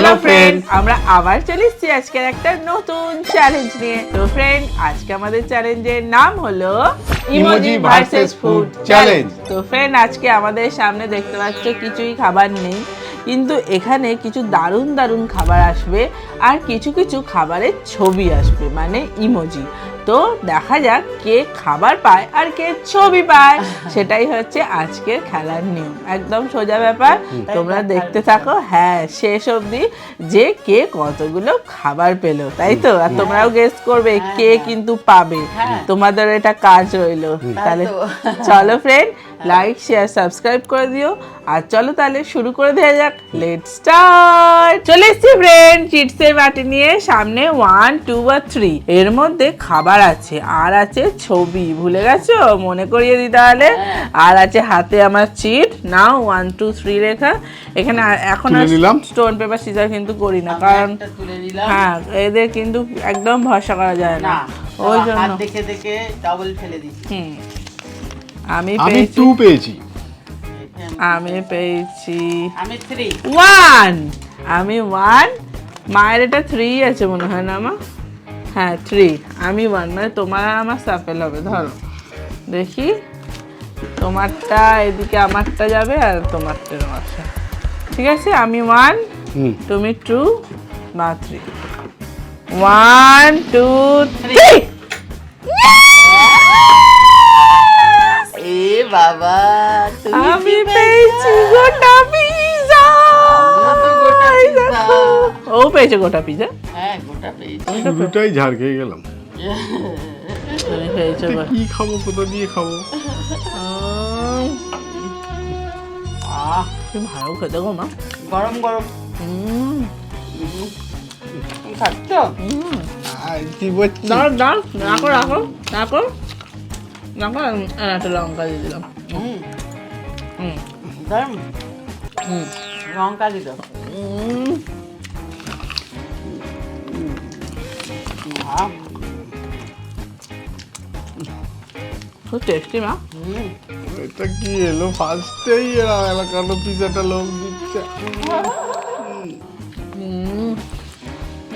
Hello friend, আমরা আবার চলে এসেছি আজকের একটা নতুন চ্যালেঞ্জ নিয়ে। তো ফ্রেন্ড, আজকে আমাদের চ্যালেঞ্জের নাম হলো ইমোজি ভার্সেস ফুড চ্যালেঞ্জ। তো ফ্রেন্ড, আজকে আমাদের সামনে দেখতে পাচ্ছ কিছুই খাবার নেই, কিন্তু এখানে কিছু দারুণ দারুণ খাবার আসবে আর কিছু কিছু খাবারের ছবি আসবে, মানে ইমোজি। তো দেখা যাক কে খাবার পায় আর কে ছবি পায়, সেটাই হচ্ছে আজকের খেলার নিয়ম। একদম সোজা ব্যাপার, তোমরা দেখতে থাকো হ্যাঁ শেষ অবধি যে কে কতগুলো খাবার পেলো, তাই তো? আর তোমরাও গেস করবে কে কিন্তু পাবে, তোমাদের এটা কাজ রইলো। তাহলে চলো ফ্রেন্ড, লাইক শেয়ার সাবস্ক্রাইব করে দিও, আর চলো তাহলে শুরু করে দেওয়া যাক। Let's start. চলে এসেছি ফ্রেন্ড চিটসের বাটি নিয়ে, সামনে 1 2 বা 3 এর মধ্যে খাবার আছে আর আছে ছবি। ভুলে গেছো? মনে করিয়ে দিই তাহলে। আর আছে হাতে আমার চিট, নাও 1 2 3 লেখা। এখানে এখন আর স্টোন পেপার সিজার কিন্তু করি না, কারণ হ্যাঁ এদের কিন্তু একদম ভরসা করা যায় না, ওই জন্য দেখে দেখে ডাবল ফেলে দিচ্ছি। আমি 2 পেয়েছি। আমি পেয়েছি আমি 3 1। আমি 1, মায়ের এটা 3 আছে মনে হয় না মা? হ্যাঁ 3, আমি 1, মানে তোমার আর আমার সাফেল হবে। ধরো দেখি, তোমারটা এদিকে আমারটা যাবে আর তোমারটা আমারটা, ঠিক আছে? আমি 1, তুমি 2 বা 3। 1 2 3। এ বাবা, আমি পেয়েছি গোটা পিজা। ও পেয়েছে গোটা পিজা। হ্যাঁ গোটা পেয়েছি। দুটাই ঝাড় খেয়ে গেলাম। তুমি পেয়েছো কি খাবো, কোথা দিয়ে খাবো? তুমি ভালো খেতে গো মা, গরম গরম খাচ্ছ? কি বলছি? দাও দাও, রাখো রাখো রাখো রাখো। একটা লঙ্কা দিয়ে দিলাম। গরম লঙ্কা দিল। খুব টেস্টি মা। এটা কি এলো ফার্স্টেই এলাকার পিজাটা লোক দিচ্ছে।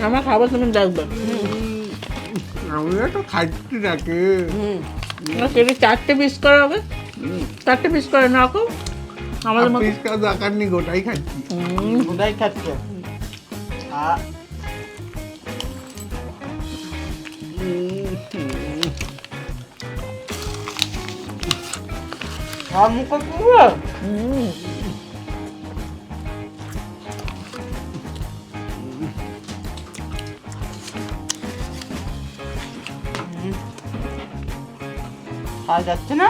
আমার খাবার তুমি দেখবে। আমি একটা খাচ্ছি নাকি? কেটে 4টে পিস করা হবে, 4টে পিস করে না রাখো আমাদের মতো। পিস কাজ আকার নি, গোটাই খাচ্ছি। গোটাই খাচ্ছ? মুখ পুরো খাওয়া যাচ্ছে না?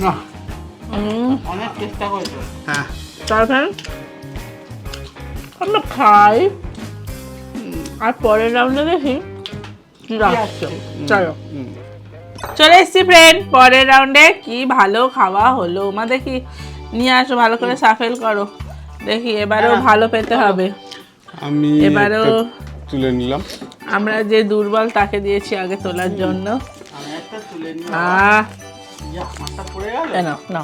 না। অনেক চেষ্টা করেছো। হ্যাঁ, তারপর আমরা খাই আর পরের রাউন্ডে দেখি কি রাখছো। চলো চলে এসছি ফ্রেন্ড পরের রাউন্ডে। কি ভালো খাওয়া হলো মা, দেখি নিয়ে আসো, ভালো করে সাফেল করো। দেখি এবারেও ভালো পেতে হবে। আমি এবারেও তুলে নিলাম। আমরা যে দুর্বল তাকে দিয়েছি আগে তোলার জন্য। আমি একটা তুলে নিই। আমারটা পড়ে গেল। না না,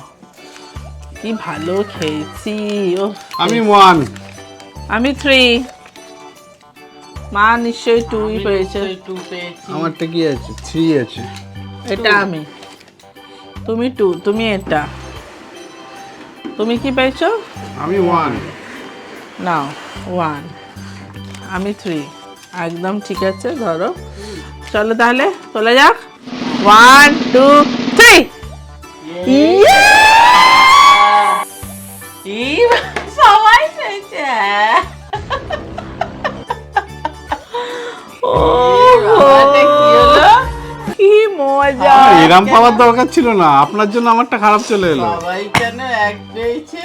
কি ভালো খেয়েছি। ও আমি 1। আমি 3। মা নিশ্চয়ই 2ই পেয়েছে। 2 পেয়েছি। আমারটা কি আছে? 3 আছে। এটা আমি, তুমি 2, তুমি এটা। তুমি কি পেয়েছো? আমি 1। নাও 1, আমি 3। একদম ঠিক আছে, ধরো। চলো তাহলে চলে যাক। 1 2 3। সবাই পেয়েছে। কি মজা! এরম পাওয়ার দরকার ছিল না, আপনার জন্য আমারটা খারাপ চলে এলো। সবাই কেন এক পেয়েছে?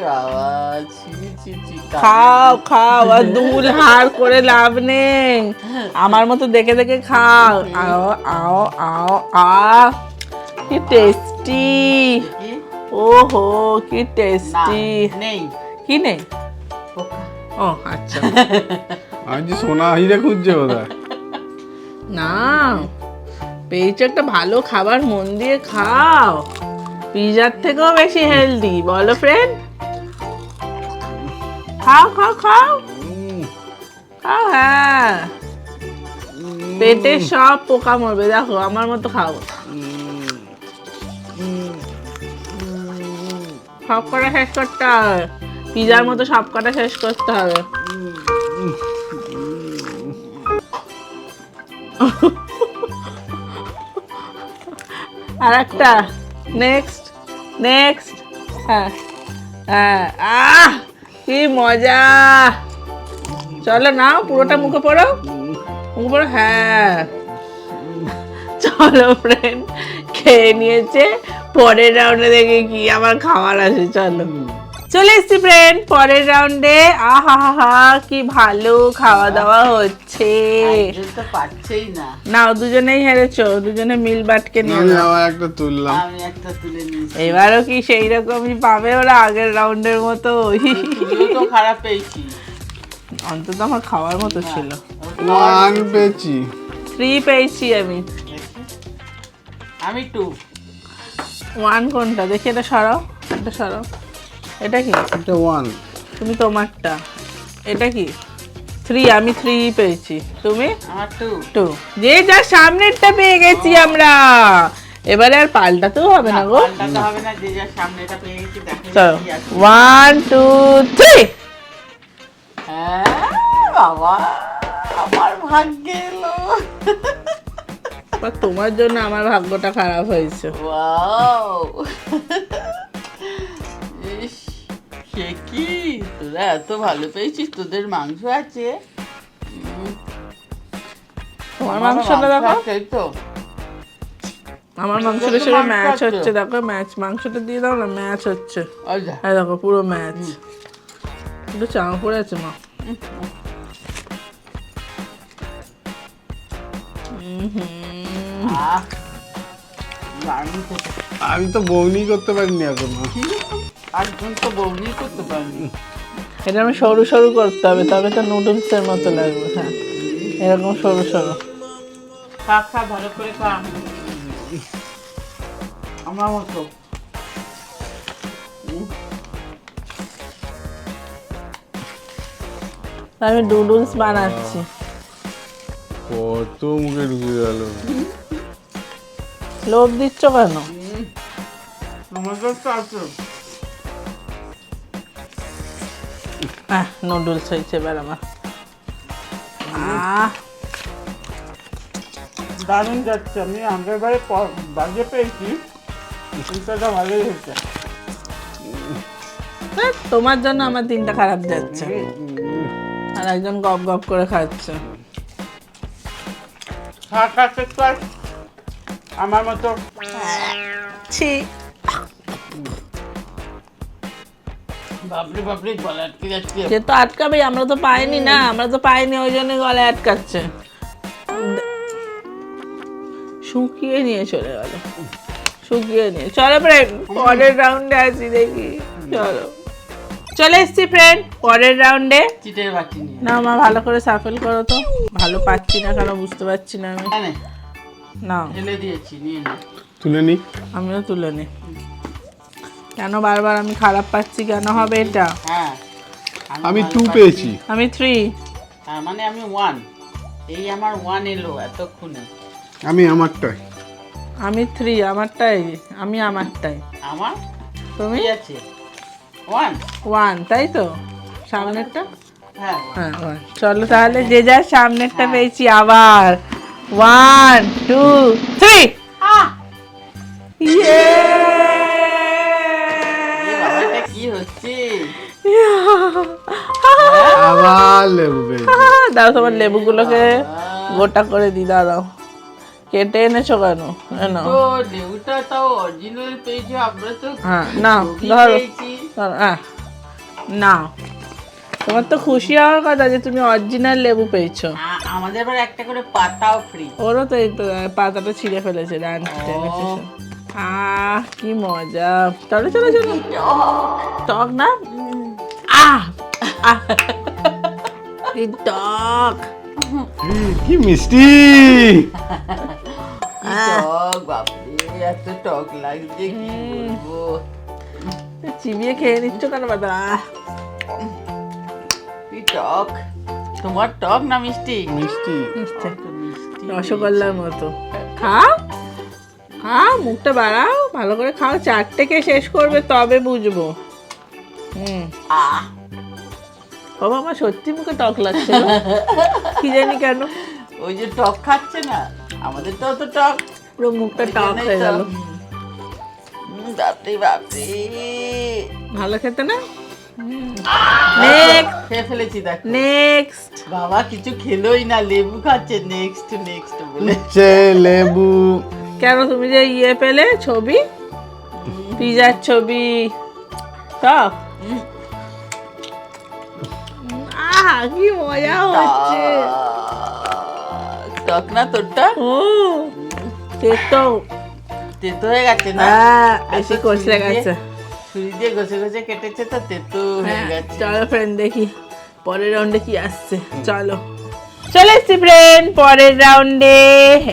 বাবা ছি ছি ছি। খাও খাও, আর দুল হার করে লাভ নেই। আমার মতো দেখে দেখে খাও। আও আও আও আ, কি টেস্টি! ওহো কি টেস্টি! নেই কি নেই? ও আচ্ছা। আমি যে সোনা হিরে খুঁজছে বোধহয়। না, পেয়েছো একটা ভালো খাবার, মন দিয়ে খাও। পিজার থেকেও বেশি হেলদি, বলো ফ্রেন্ড? খাও খাও খাও। খাও, হ্যাঁ, পেটে সব পোকা মরবে। দেখো আমার মতো খাও, সব কটা শেষ করতে হবে, পিজার মতো সব কটা শেষ করতে হবে। আর একটা, নেক্সট নেক্সট, হ্যাঁ হ্যাঁ, কি মজা। চলো নাও, পুরোটা মুখে পড়ো, মুখে পড়ো, হ্যাঁ। চলো ফ্রেন্ড, খেয়ে নিয়েছে, পরের রাউন্ডে দেখে কি আবার খাবার আছে। চলো চলে এসছি ফ্রেন্ড পরের রাউন্ডে। আহা হা হা, কি ভালো খাওয়া দাওয়া হচ্ছে। একজন তো পাচ্ছেই না। নাও, দুজনেই হেরেছো, দুজনে মিল বাটকে নিয়ে আমি নাও। আবার একটা তুললাম। আমি একটা তুলে নিয়েছি। এবারও কি সেই রকমই পাবে ওরা আগের রাউন্ডের মতো? তুমিও তো খারাপ পেয়েছি। অন্তত আমার খাওয়ার মতো ছিল। 1 পেয়েছি। 3 পেয়েছি আমি। আমি 2। 1 কোনটা দেখি? এটা সরাও, এটা সরাও। এটা কি? এটা 1। তুমি তোমারটা। এটা কি? 3, আমি 3 পেয়েছি। তুমি? আমার 2। 2। যে যার সামনেরটা পেয়ে গেছি আমরা। এবারে আর পাল্টাতেও হবে না গো। পাল্টাতে হবে না, যে যার সামনে এটা পেয়ে গেছি। দেখো চলো, কি আছে। 1 2 3। হ্যাঁ বাবা, আমার ভাগ্যে এলো। বা তোমার জন্য আমার ভাগ্যটা খারাপ হয়েছে। ওয়াও, ইস, সে কি, তোরা এত ভালো পেয়েছিস, তোদের মাংস আছে। তোমার মাংসটা দেখো, আছে তো। আমার মাংসটার তোদের তো সাথে মাংস ম্যাচ আছে। হচ্ছে। দেখো ম্যাচ, মাংসটা দিয়ে দাও না, ম্যাচ হচ্ছে। ওই যা। এই দেখো পুরো ম্যাচ। একটু চামড়া পড়ে আছে মা। আহ, দারুণ খেতে। আমি তো বউনি করতে পারিনি এখনো। একজন তো বউনি করতে পারেনি। এটা আমি সরু সরু করতে হবে, তবে তো নুডলসের মতো লাগবে। হ্যাঁ, এরকম সরু সরু। খা খা, ভালো করে খা। আমার মতো। আমি নুডলস বানাচ্ছি। কত মুখে ঢুকে গেল। লোভ দিচ্ছ কেন? আমাদের তো আছে। নুডলস হয়েছে এবার আমার। দারুণ যাচ্ছে। আমি আগের বারে বাজে পেয়েছি, এটা ভালোই হয়েছে। তোমার জন্য আমার দিনটা খারাপ যাচ্ছে, আর একজন গপ গপ করে খাচ্ছে। খা খা, শেষ কর। আমার মতো। ছি, বাপরে বাপরে, গলা আটকে যাচ্ছে। সে তো আটকাবেই, আমরা তো পাইনি না, আমরা তো পাইনি, ওই জন্য গলায় আটকাচ্ছে। শুকিয়ে নিয়ে চলে গেল, শুকিয়ে নিয়ে। চলো ফ্রেন্ড, পরের রাউন্ডে আছি দেখি। চলো, চলে এসছি ফ্রেন্ড পরের রাউন্ডে। চিটের বাটি নিয়ে। না মা, ভালো করে সাফেল করো তো। ভালো পাচ্ছি না কেন বুঝতে পারছি না আমি। এখানে না, ঢেলে দিয়েছি, নিয়ে নে। তুলে নি। আমিও তুলে নি। কেন বারবার আমি খারাপ পাচ্ছি, কেন হবে এটা? হ্যাঁ, আমি ভালো 2 পাচ্ছি। পেয়েছি। আমি 3। হ্যাঁ, মানে আমি 1। এই আমার 1 এলো এতক্ষণে। আমি আমারটাই। আমি 3, আমারটাই। আমি আমারটাই। আমার তুমি কি আছে? 1। 1, তাই তো? সামনেরটা? হ্যাঁ, হ্যাঁ 1। চলো তাহলে, যে যার সামনেরটা হ্যাঁ। পেয়েছি আবার। 1 2 3। ইয়ে! এ বাবা, এটা কি হচ্ছে? আবার লেবু পেয়েছি। দাও তোমার লেবুগুলোকে গোটা করে দি, দাও। কেটে এনেছো কেন? এনো। তো লেবুটা তাও অরিজিনাল পেয়েছি, আমরা তো হ্যাঁ নাও, ছবি ধরো পেয়েছি। ধরো, নাও। তোমার তো খুশি হওয়ার কথা যে তুমি অরিজিনাল লেবু পেয়েছো। আমাদের এবার একটা করে পাতাও ফ্রি। ওরও তো এই তো পাতাটা ছিঁড়ে ফেলেছে, ডানটি টেনেছে সে। কি মজা। চলো চলো চলো। টক না? আহ আহ, কি টক। কি মিষ্টি। টক, বাপরে এত টক লাগছে, কি বলবো। চিবিয়ে খেয়ে নিচ্ছ কেন বাবা? কি টক। তোমার টক না মিষ্টি? মিষ্টি। মিষ্টি। মিষ্টি রসগোল্লার মতো। খাও খাও, মুখটা বাড়াও, ভালো করে খাও, 4টেকে শেষ করবে তবে বুঝবো। আহ, বাবা আমার সত্যি মুখে টক লাগছে গো। কি জানি কেন ওই যে টক খাচ্ছে না, আমাদের তো অত টক পুরো মুখটা ওই টক জন্যই হয়ে তো। গেল। বাপরে বাপরে, ভালো খেতে না? নেক্সট খেয়ে ফেলেছি দেখো। নেক্সট। বাবা কিছু খেলোই না, লেবু খাচ্ছে নেক্সট নেক্সট বলে। উচ্ছে লেবু। কেন তুমি যে ইয়ে পেলে ছবি, পিজার ছবি, টক? আহা কি মজা হচ্ছে। টক না তোরটা? ও তেতো। তেতো হয়ে গেছে না? হ্যাঁ বেশি এত কষলে ছুরি দিয়ে- গেছে। ছুরি দিয়ে ঘষে ঘষে কেটেছে তো তেতো হয়ে হ্যাঁ, গেছে। চলো ফ্রেন্ড দেখি পরের রাউন্ডে কি আসছে। চলো চলে এসছি ফ্রেন্ড পরের রাউন্ডে।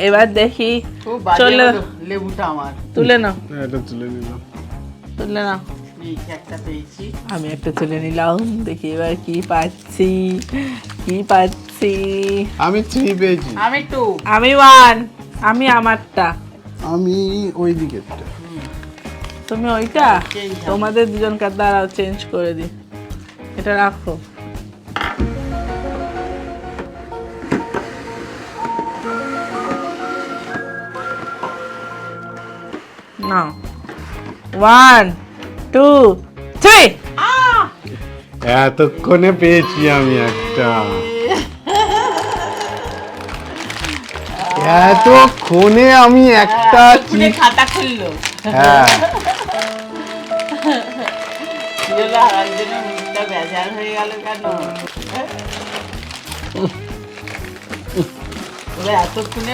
এবার দেখি, খুব বাজে চলো। হলো লেবুটা আমার। তুলে নাও এটা তুলে নিলাম। তুলে নাও। এই একটা পেয়েছি। আমি একটা তুলে নিলাম, দেখি এবার কি পাচ্ছি কি পাচ্ছি। আমি 3 পেয়েছি। আমি 2। আমি 1, আমি আমারটা, আমি ওই দিকেরটা। তুমি ওইটা। Change হবে। তোমাদের দুজনকার দ্বারাও চেঞ্জ করে দিই, এটা রাখো। নাও 1 2 3। এতক্ষণে পেয়েছি আমি একটা। এতক্ষণে আমি একটা খুলে খাতা খুললো। হ্যাঁ খুলে আরেকজনের মুখটা বেজার হয়ে গেল কেন? ওরা এতক্ষণে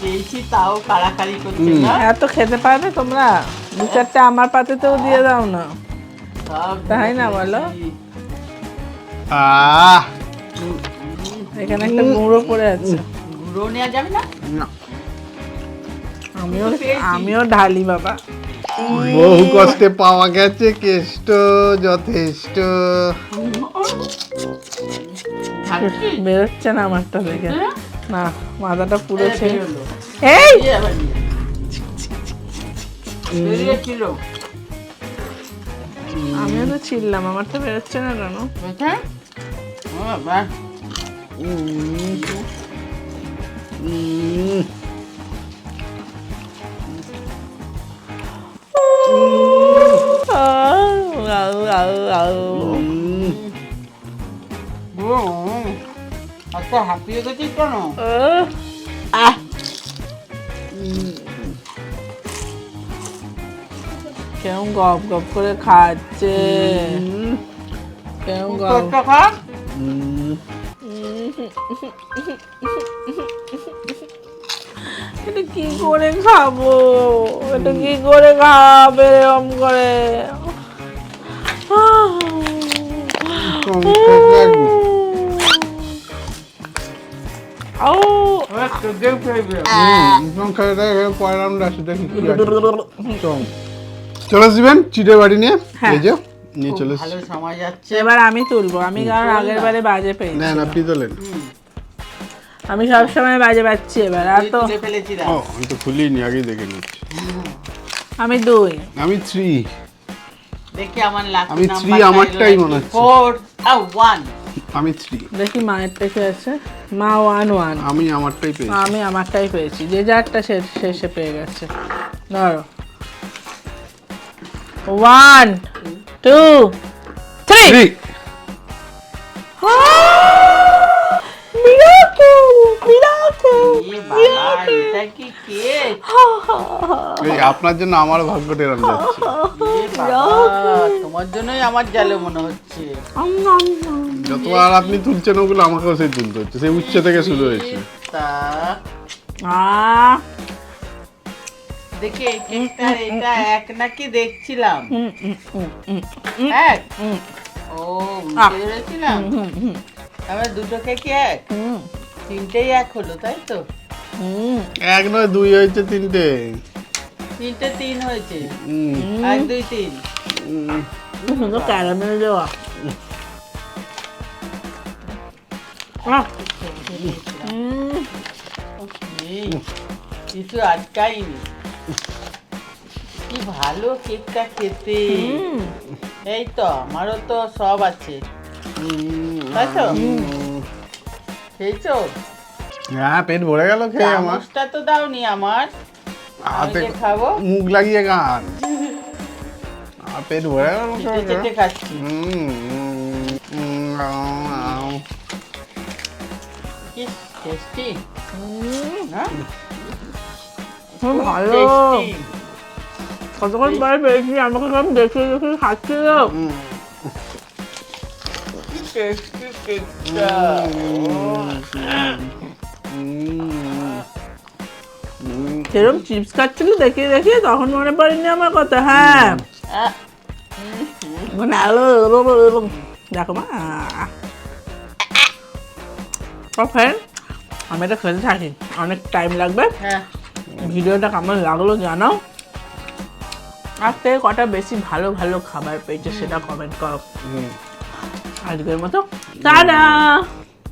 পেয়েছি তাও কাড়াকাড়ি করছে না। এত খেতে পারবে তোমরা? 2-4টে আমার পাতেতেও দিয়ে দাও না। সব তাই না বলো? আহ এখানে একটা গুঁড়ো পড়ে আছে। গুঁড়ো নেওয়া যাবে না? না, আমিও ঢালি বাবা। বহু কষ্টে পাওয়া গেছে কেষ্ট যথেষ্ট। ঢালছি? বেরোচ্ছে না আমারটা থেকে, না মাথাটা পুরো এই ছেড়ে। বেরোলো। এই এই আবার নিয়ে। বেরিয়েছিল। আমিও তো ছিললাম, আমারটা বেরোচ্ছে না কেন? বুঝছেন? ও বাবা। আচ্ছা হাঁপিয়ে গেছিস কেন? আহ কেমন গপ গপ করে খাচ্ছে, কেমন গপ। তোরটা খা। এটা কি করে খাবো, এটা কি করে খাবে এরকম করে? ও তোদের ফেলবে। পরের রাউন্ড আসে দেখি কি আছে। চলো শিবেন চিড়ে বাড়ি নিয়ে হ্যাঁ। এই যে নিয়ে চলে এসেছি। ভালো সময় যাচ্ছে। এবার আমি তুলবো, আমি কারণ আগের বারে বাজে পেয়েছি। নেন আপনি তোলেন। আমি সবসময় বাজে পাচ্ছি এবার। আর তুই তো তুলে ফেলেছিলাম। ও আমি তো খুলিনি, আগেই দেখে নিচ্ছি। আমি 2। আমি 3। দেখি আমার লাকি আমি নাম্বার 3 আমারটাই মনে হচ্ছে। 4 আর 1। আমি 3। দেখি মায়েরটা কি আছে। মা 1 1। আমি আমারটাই পেয়েছি। আমি আমারটাই পেয়েছি, যে যারটা শেষে পেয়ে গেছে। ধরো 1 2 3। 3 মিরাকেল মিরাকেল। এ বাবা এটা কি কেক? এই আপনার জন্য আমার ভাগ্যটা এরকম যাচ্ছে। এ বাবা তোমার জন্যই আমার জালে মনে হচ্ছে। যতবার আপনি তুলছেন ওগুলো আমাকেও সেই তুলতে হচ্ছে, সেই উচ্চে থেকে শুরু হয়েছে। তা আহ দেখি এই কেকটার এটা এক নাকি দেখছিলাম। হুম, হুম, হুম, হুম, এক? হুম, ও বুঝতে পেরেছিলাম। হুম, হুম, তাহলে দুটো কেকই এক? হুম, তিনটেই এক হলো তাই তো? হুম। 1 নয় 2 হয়েছে, 3টে। তিনটে 3 হয়েছে। হুম, 1 2 3। হুম। সুন্দর ক্যারামেল দেওয়া। আহ, এই, কিছু আটকাইনি। কি ভালো কেকটা খেতে। এই তো আমারও তো সব আছে, তাই তো? খেয়েছো? হ্যাঁ পেট ভরে গেল খেয়ে আমার চামচটা তো দাওনি আমার, আমি হাতে যে খাবো। মুখ লাগিয়ে গান আর পেট ভরে গেল চেটে চেটে খাচ্ছি। কি টেস্টি না? খুব ভালো টেস্টি। কতক্ষণ পরে পেয়েছি আমাকে সব দেখে দেখে খাচ্ছিল কি টেস্টি কেকটা। সেরকম চিপস খাচ্ছিল দেখে দেখে তখন মনে পড়েনি আমার কথা। হ্যাঁ আহ, মানে দেখো মা ফ্রেন্ড আমি এটা খেতে থাকি, অনেক টাইম লাগবে। হ্যাঁ ভিডিওটা কেমন লাগলো জানাও, আর থেকে কটা বেশি ভালো ভালো খাবার পেয়েছে সেটা কমেন্ট করো। আজকের মতো টাটা।